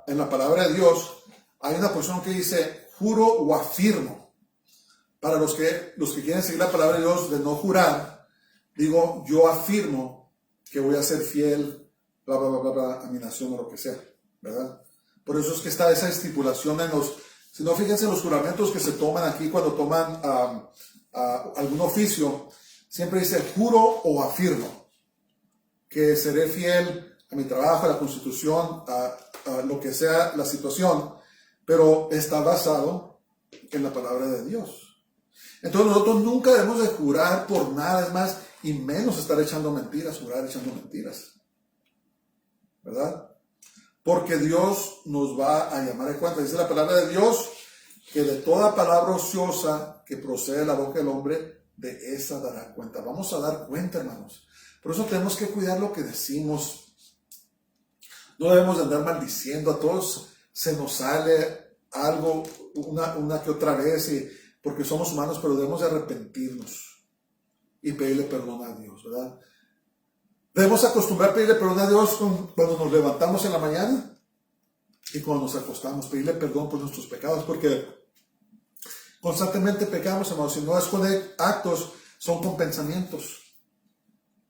en la palabra de Dios, hay una porción que dice juro o afirmo. Para los que quieren seguir la palabra de Dios de no jurar, digo yo afirmo que voy a ser fiel, bla, bla, bla, bla, bla, a mi nación o lo que sea, ¿verdad? Por eso es que está esa estipulación en los, si no, fíjense en los juramentos que se toman aquí cuando toman algún oficio, siempre dice juro o afirmo que seré fiel a mi trabajo, a la Constitución, a lo que sea la situación, pero está basado en la palabra de Dios. Entonces nosotros nunca debemos de jurar por nada, es más, y menos estar echando mentiras, jurar echando mentiras, ¿verdad? Porque Dios nos va a llamar a cuenta. Dice la palabra de Dios que de toda palabra ociosa que procede de la boca del hombre, de esa dará cuenta. Vamos a dar cuenta, hermanos. Por eso tenemos que cuidar lo que decimos. No debemos de andar maldiciendo. A todos se nos sale algo una que otra vez, porque somos humanos, pero debemos de arrepentirnos y pedirle perdón a Dios, ¿verdad? Debemos acostumbrar a pedirle perdón a Dios cuando nos levantamos en la mañana y cuando nos acostamos, pedirle perdón por nuestros pecados, porque constantemente pecamos, hermanos. Si no es con actos, son con pensamientos.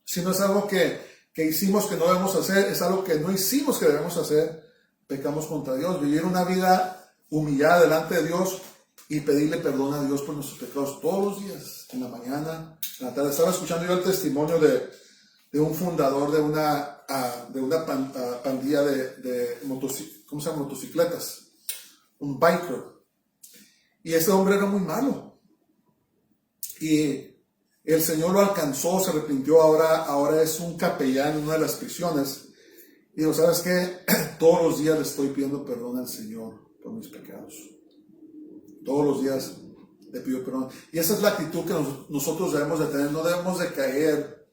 Si no es algo que hicimos que no debemos hacer, es algo que no hicimos que debemos hacer, pecamos contra Dios. Vivir una vida humillada delante de Dios y pedirle perdón a Dios por nuestros pecados todos los días, en la mañana, en la tarde. Estaba escuchando yo el testimonio de un fundador de una pandilla de motocicletas, un biker. Y ese hombre era muy malo. Y el Señor lo alcanzó, se arrepintió, ahora es un capellán en una de las prisiones. Y digo, ¿sabes qué? Todos los días le estoy pidiendo perdón al Señor por mis pecados. Todos los días le pido perdón. Y esa es la actitud que nosotros debemos de tener. No debemos de caer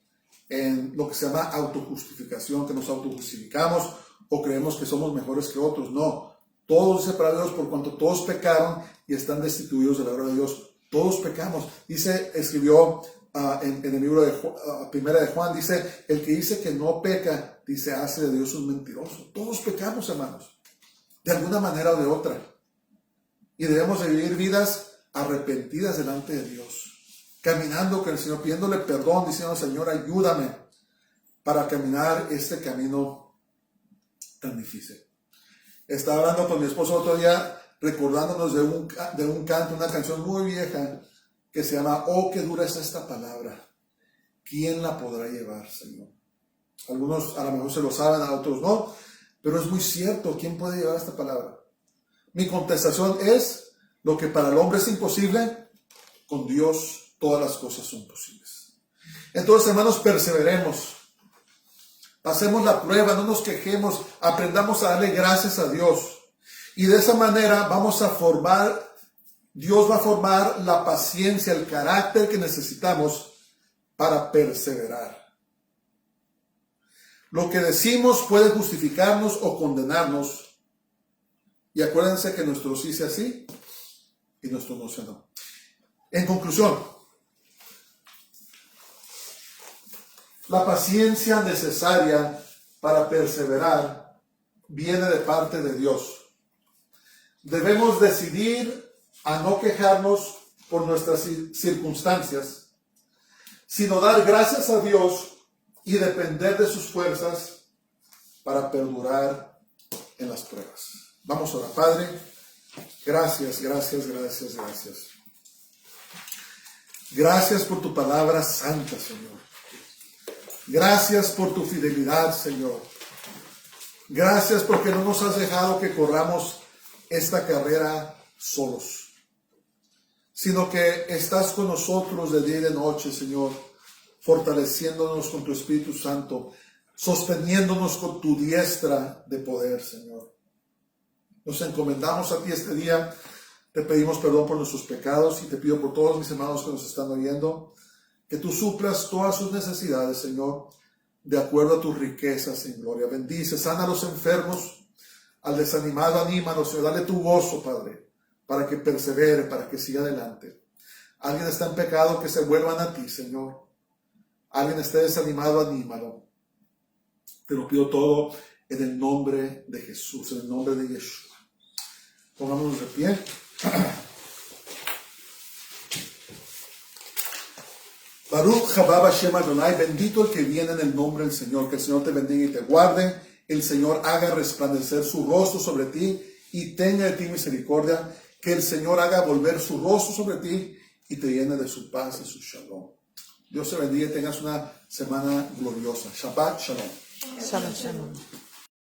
en lo que se llama autojustificación, que nos autojustificamos o creemos que somos mejores que otros. No, todos separados por cuanto todos pecaron y están destituidos de la gloria de Dios. Todos pecamos. Escribió en el libro de Primera de Juan, dice, el que dice que no peca, dice, hace de Dios un mentiroso. Todos pecamos, hermanos, de alguna manera o de otra. Y debemos de vivir vidas arrepentidas delante de Dios, caminando con el Señor, pidiéndole perdón, diciendo, Señor, ayúdame para caminar este camino tan difícil. Estaba hablando con mi esposo otro día, recordándonos de un canto, una canción muy vieja, que se llama, oh, qué dura es esta palabra. ¿Quién la podrá llevar, Señor? Algunos a lo mejor se lo saben, a otros no, pero es muy cierto, ¿quién puede llevar esta palabra? Mi contestación es, lo que para el hombre es imposible, con Dios todas las cosas son posibles. Entonces, hermanos, perseveremos. Pasemos la prueba, no nos quejemos, aprendamos a darle gracias a Dios. Y de esa manera Dios va a formar la paciencia, el carácter que necesitamos para perseverar. Lo que decimos puede justificarnos o condenarnos. Y acuérdense que nuestro sí sea sí y nuestro no sea no. En conclusión, la paciencia necesaria para perseverar viene de parte de Dios. debemos decidir a no quejarnos por nuestras circunstancias, sino dar gracias a Dios y depender de sus fuerzas para perdurar en las pruebas. Vamos a orar. Padre, gracias. Gracias por tu palabra santa, Señor. Gracias por tu fidelidad, Señor. Gracias porque no nos has dejado que corramos esta carrera solos, sino que estás con nosotros de día y de noche, Señor, fortaleciéndonos con tu Espíritu Santo, sosteniéndonos con tu diestra de poder, Señor. Nos encomendamos a ti este día. Te pedimos perdón por nuestros pecados y te pido por todos mis hermanos que nos están oyendo, que tú suplas todas sus necesidades, Señor, de acuerdo a tus riquezas en gloria. Bendice, sana a los enfermos, al desanimado, anímalo, Señor. Dale tu gozo, Padre, para que persevere, para que siga adelante. Alguien está en pecado, que se vuelvan a ti, Señor. Alguien esté desanimado, anímalo. Te lo pido todo en el nombre de Jesús, en el nombre de Yeshua. Pongámonos de pie. Baruch Habab Hashem Adonai, bendito el que viene en el nombre del Señor. Que el Señor te bendiga y te guarde. El Señor haga resplandecer su rostro sobre ti y tenga de ti misericordia. Que el Señor haga volver su rostro sobre ti y te llene de su paz y su shalom. Dios te bendiga y tengas una semana gloriosa. Shabbat Shalom. Shalom, shalom.